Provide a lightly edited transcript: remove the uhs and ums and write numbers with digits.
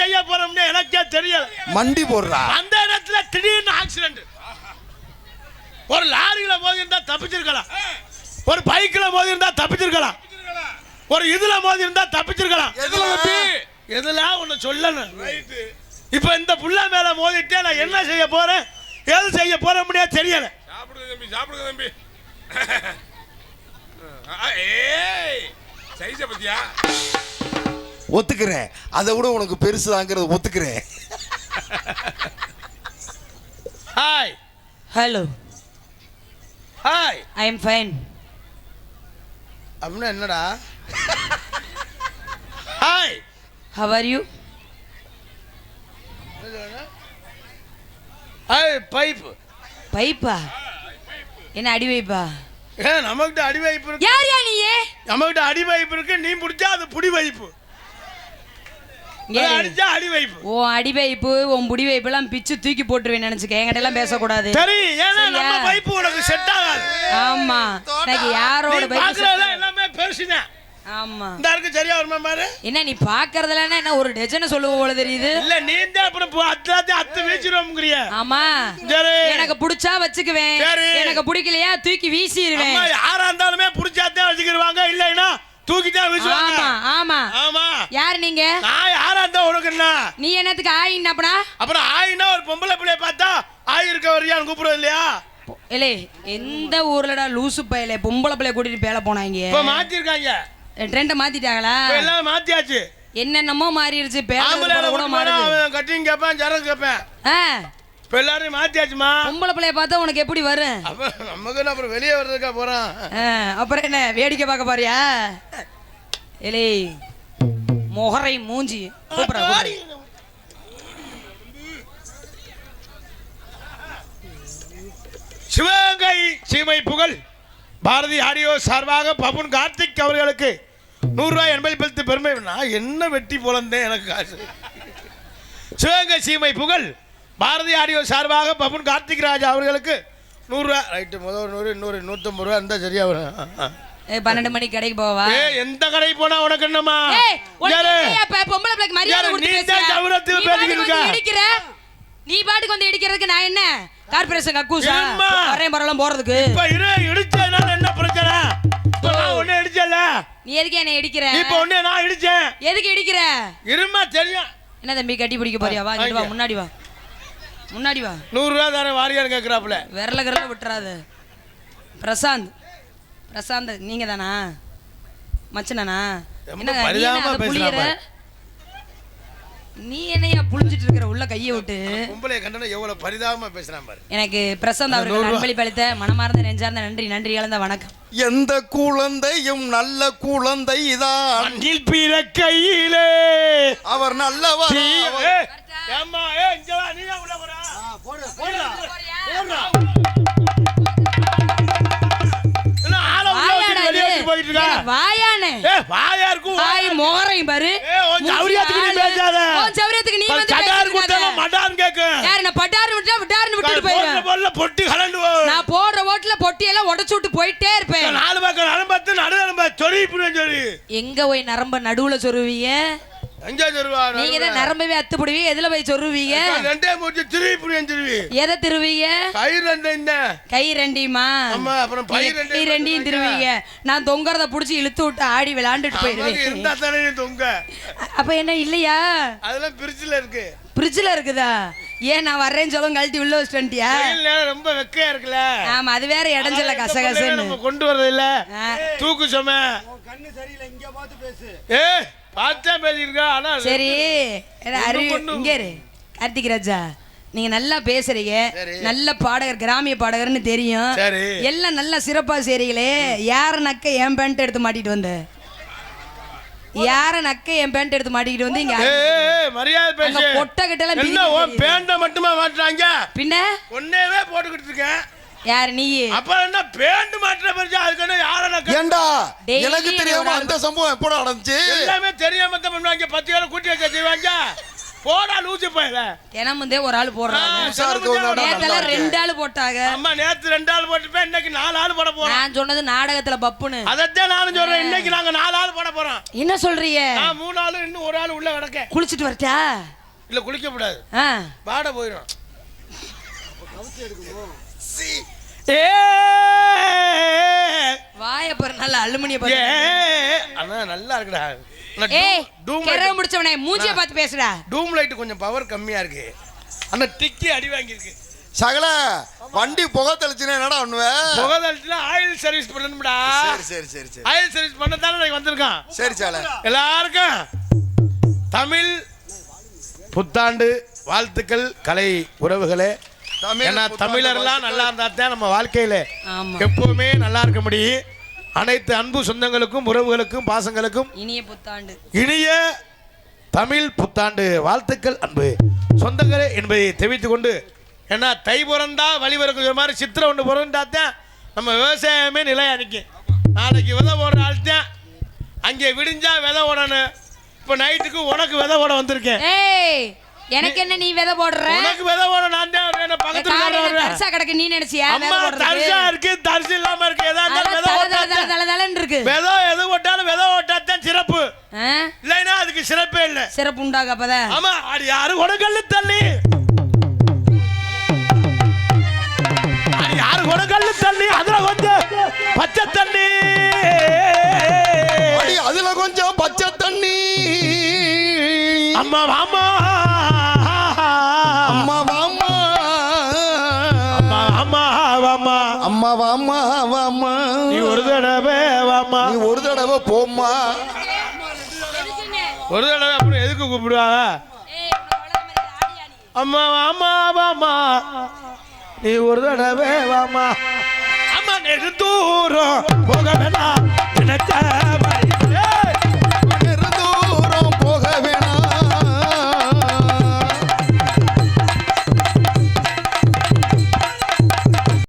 செய்ய போறோம்னு எனக்கே தெரியல. மண்டி போடுறா. அந்த இடத்துல திடீர்னு ஆக்சிடென்ட். ஒரு லாரியில மோதி இருந்தா தப்பிச்சிருக்கலாம், ஒரு பைக்ல மோதி இருந்தா தப்பிச்சிருக்கலாம், ஒரு இதுல மோதி இருந்தா தப்பிச்சிருக்கலாம். எதுல ஒன்னு சொல்லணும். இப்ப இந்த புள்ள மேல மோதிட்டே நான் என்ன செய்ய போறேன், எது செய்ய போறேன் முடியாது தெரியல. சாப்பிடுங்க தம்பி, சாப்பிடுங்க தம்பி. சைஸ பத்தியா? ஒத்துக்கிறேன், அதை விட உனக்கு பெருசு தாங்கிறது ஒத்துக்கிறேன். Hi. Hello. Hi. I am fine. அப்படின்னா என்னடா? Hi. How are you? Hi. Pipe. பைப்பா? என்ன அடி வைப்பா? நமக்கிட்ட அடி வைப்பு இருக்கு. யார் நீயே? நமக்கிட்ட அடி வைப்பு இருக்கு, நீ முடிச்சா அது புடி வைப்பு. அடிச்சா அடி வைப்பு. ஓ அடி வைப்பு, உன் புடி வைப்பு எல்லாம் பிச்சு தூக்கி போட்டுருவேன் நினைச்சுக்க. என்கிட்ட எல்லாம் பேசக்கூடாது. சரி, ஏன்னா நம்ம வைப்பு உனக்கு செட் ஆகாது. ஆமா, எனக்கு யாரோட வைப்பு எல்லாமே பெருசுதான். ஆமா, இந்த இருக்கு சரியா வருமா பாரு. என்ன நீ பாக்குறதுல என்ன ஒரு டஜன் சொல்லுவ போல தெரியுது. இல்ல நீ தான் அப்புறம் அத்து வீசிரோம்ங்கறிய. ஆமா, சரி, எனக்கு பிடிச்சா வச்சுக்குவேன், எனக்கு பிடிக்கலையா தூக்கி வீசிடுவேன். அம்மா யாரா இருந்தாலுமே பிடிச்சாதான் வச்சுக்கிடுவாங்க, இல்லைன்னா தூக்கிதான் வீசுவாங்க. ஆமா ஆமா ஆமா. யார் நீங்க? நான் யாரா இருந்தா உனக்கு என்ன? நீ என்னத்துக்கு ஆயின்னப்படா? அப்புறம் ஆயினா ஒரு பொம்பளை பிள்ளைய பார்த்தா ஆயி இருக்க வரியான்னு கூப்பிடுறது இல்லையா? இல்ல எந்த ஊர்லடா லூசு பையல பொம்பளை பிள்ளைய கூட்டிட்டு பேல போனாங்க. இப்ப மாத்திருக்காங்க, ட்ரெண்ட மாத்திட்டாங்களா? எல்லாம் மாத்தியாச்சு, என்னென்னமோ மாறிடுச்சு. பேல கூட மாறுது. கட்டிங் கேப்பேன், ஜரகு கேப்பேன். இப்ப எல்லாரும் மாத்தியாச்சுமா. பொம்பளை பிள்ளைய பார்த்தா உனக்கு எப்படி வரும்? அப்ப நமக்கு அப்புறம் வெளியே வர்றதுக்கா போறான். அப்புறம் என்ன வேடிக்கை பார்க்க போறியா? ஏலே மொகரை மூஞ்சி சிவகங்கை சீமை புகழ் பாரதி ஆடியோ சார்பாக பபுன் கார்த்திக் அவர்களுக்கு 100 ரூபாய் என்பதை பற்றி பெருமை. நான் என்ன வெட்டி போலந்தேன், எனக்கு காசு. சிவகங்கை சீமை புகழ் பாரதி ஆடியோ சார்பாக பபுன் கார்த்திக் ராஜா அவர்களுக்கு 100 ரூபாய். ரைட்டு, முதல் 100, 100, 150 ரூபா இருந்தா சரியா வரும். 12 மணிக்கு கடைக்கு போவா? எந்த கடைக்கு போனா உனக்கு என்னமா? பொம்பளை பிள்ளைக்கு மரியாதை கொடுத்து நீ பாட்டுக்கு வந்து இடிக்கிறதுக்கு நான் என்ன கார்பரேஷன் கக்கூசா வரேன் பரவலாம் போறதுக்கு? இப்ப இடிச்சதுனால என்ன பிரச்சனை? ஒண்ணு இடிச்சல, நீ எதுக்கு என்ன இடிக்கிற? இப்ப ஒண்ணு நான் இடிச்சேன், எதுக்கு இடிக்கிற? இருமா தெரியும். என்ன தம்பி கட்டி பிடிக்க போறியா? வா இங்க வா, முன்னாடி வா, முன்னாடி வா. 100 ரூபா தர வாரியான்னு கேக்குறாப்ல. விரல கரல விட்டுறாது. பிரசாந்த், பிரசாந்த் நீங்க தானா மச்சனானா? என்ன நீ என்னையா புளிஞ்சிட்டு இருக்கிற உள்ள கையை விட்டு? பொம்பளை கண்டன எவ்வளவு பரிதாபமா பேசுறான் பாரு. எனக்கு பிரசாந்த் அவர்கள் அன்பளிப்பு அளித்த மனமார்ந்த நெஞ்சார்ந்த நன்றி, நன்றி கலந்த வணக்கம். எந்த குழந்தையும் நல்ல குழந்தைதான் அன்னில் பிறக்கையிலே அவர் நல்லவர். ஏம்மா இங்க வா, நீ தான் உள்ள போறா. போடு போடு போடு. வாயானே வாயாருக்கு வாய் மோரை பாரு. சௌரியத்துக்கு நீ பேசாத. சௌரியத்துக்கு நீ வந்து கடார் குட்டல மடான் கேக்கு. யார் நான் பட்டார் விட்டா விட்டார்னு விட்டுட்டு போயிடுவேன். போடுற பொட்டி கலண்டு நான் போடுற ஓட்ல பொட்டி எல்லாம் உடைச்சு விட்டு போயிட்டே இருப்பேன். நாலு பக்கம் நரம்பத்து நடுநரம்ப சொறிப்புறேன் சொல்லி. எங்க போய் நரம்ப நடுவுல சொருவீங்க? எங்க சொருவா? நீங்க தான் நரம்பவே அத்து போடுவீங்க. எதுல போய் சொருவீங்க? ரெண்டே மூச்சு திருவிப்புறேன் திருவி. எதை திருவீங்க? கை ரெண்டு இந்த கை ரெண்டியுமா? ஆமா, அப்புறம் பை ரெண்டு. கை ரெண்டையும் திருவீங்க. நான் தொங்கறத புடிச்சு இழுத்து விட்டு ஆடி விளையாண்டுட்டு போயிடுவேன். இருந்தா தானே தொங்க. அப்ப என்ன இல்லையா? அதெல்லாம் பிரிட்ஜ்ல இருக்கு. பிரிட்ஜ்ல இருக்குதா? ஏன் நான் வரேன்னு சொல்லும் கழட்டி உள்ள வச்சிட்டியா? இல்ல ரொம்ப வெக்கையா இருக்குல. ஆமா, அது வேற இடஞ்சல கசகசன்னு நம்ம கொண்டு வரது இல்ல. தூக்கு சொமே. கண்ணு சரியில்லை, இங்க பாத்து பேசு. பார்த்தா பேசிருக்கா. ஆனா சரி இங்க இரு கார்த்திக் ராஜா, நீங்க நல்லா பேசுறீங்க, நல்ல பாடகர், கிராமிய பாடகர்னு தெரியும், எல்லாம் நல்லா சிறப்பா செய்றீங்களே. யார நக்க என் பேண்ட் எடுத்து மாட்டிட்டு வந்த? யார நக்க என் பேண்ட் எடுத்து மாட்டிக்கிட்டு வந்து இங்க மரியாதை பேசு. பொட்டை கிட்ட எல்லாம் என்ன உன் பேண்ட மட்டுமா மாட்டறாங்க? பின்ன ஒண்ணேவே போட்டுக்கிட்டு இருக்கேன். யார் நீ? அப்ப என்ன பேண்ட் மாட்டற பத்தி அதுக்கு யார நக்க? ஏண்டா எனக்கு தெரியாம அந்த சம்பவம் எப்போ நடந்துச்சு? எல்லாமே தெரியாம தான் பண்ணுவாங்க. 10 பேரை கூட்டி வச்சு செய்வாங்க. போடா லூசு போயில தினமுந்தே ஒரு ஆள் போடுறாங்க லூசா இருக்கவங்க நேத்தெல்லாம் 2 ஆள் போட்டாங்க அம்மா நேத்து 2 ஆள் போட்டுப்பேன் இன்னைக்கு 4 ஆள் போட போறோம் நான் சொன்னது நாடகத்துல பப்புன்னு அதைத்தான் நானும் சொல்றேன் இன்னைக்கு நாங்க 4 ஆள் போட போறோம் என்ன சொல்றீங்க நான் 3 ஆளு இன்னும் ஒரு ஆள் உள்ள கிடக்க குளிச்சிட்டு வரட்டா இல்ல குளிக்க கூடாது பாட போயிடும் வாய பாரு நல்ல அலுமினிய பாரு அண்ணா நல்லா இருக்குடா ஏய் கெர முடிச்சவனே மூஞ்சிய பார்த்து பேசுடா டூம் லைட் கொஞ்சம் பவர் கம்மியா இருக்கு அண்ணா டிக்கி அடி வாங்கி இருக்கு சகல வண்டி புகை தெளிச்சுனா என்னடா பண்ணுவ புகை தெளிச்சுனா ஆயில் சர்வீஸ் பண்ணணும்டா சரி ஆயில் சர்வீஸ் பண்ணதானே நான் வந்திருக்கான் சரி சால எல்லாருக்கும் தமிழ் புத்தாண்டு வாழ்த்துக்கள் கலை உறவுகளே ஏன்னா தமிழர்லாம் நல்லா இருந்தா தான் நம்ம வாழ்க்கையில எப்பவுமே நல்லா இருக்க முடியும் அனைத்து அன்பு சொந்தங்களுக்கும் உறவுகளுக்கும் பாசங்களுக்கும் இனிய தமிழ் புத்தாண்டு வாழ்த்துக்கள் அன்பு சொந்தங்களே என்பதை தெரிவித்துக் கொண்டு ஏன்னா தை பிறந்தா வழி பிறக்கிற மாதிரி சித்திரை ஒன்று பிறந்தாத்தான் நம்ம விவசாயமே நிலையா நிற்கும் நாளைக்கு விதை போடுற ஆள் தான் அங்கே விடிஞ்சா விதை ஓடணும் இப்போ நைட்டுக்கு உனக்கு விதை ஓட வந்திருக்கேன் எனக்கு என்ன நீ விதை போடுற உனக்கு விதை ஓட நான் தான் பக்கத்துல தர்சா கிடக்கு நீ நினைச்சியா அம்மா தர்சா இருக்கு தர்சு இல்லாம இருக்கு ஏதாவது இருக்கு விதை எது ஓட்டாலும் விதை ஓட்டாதான் சிறப்பு இல்லைன்னா அதுக்கு சிறப்பே இல்ல சிறப்பு உண்டாக அப்பதான் ஆமா அது யாரு கொடக்கல்லு தள்ளி யாரு கொடக்கல்லு தள்ளி அதுல கொஞ்சம் பச்சை தண்ணி அதுல கொஞ்சம் பச்சை தண்ணி அம்மா வாமா அம்மா வாமா அம்மா வாமா அம்மா வாமா வாமா நீ ஒரு தடவை வாமா நீ ஒரு தடவை போம்மா ஒரு தடவை அப்புறம் எதுக்கு கூப்பிடுவாங்க அம்மா வாமா வாமா நீ ஒரு தடவை வாமா அம்மா நெடு தூரம் போக வேணாம் நினைச்ச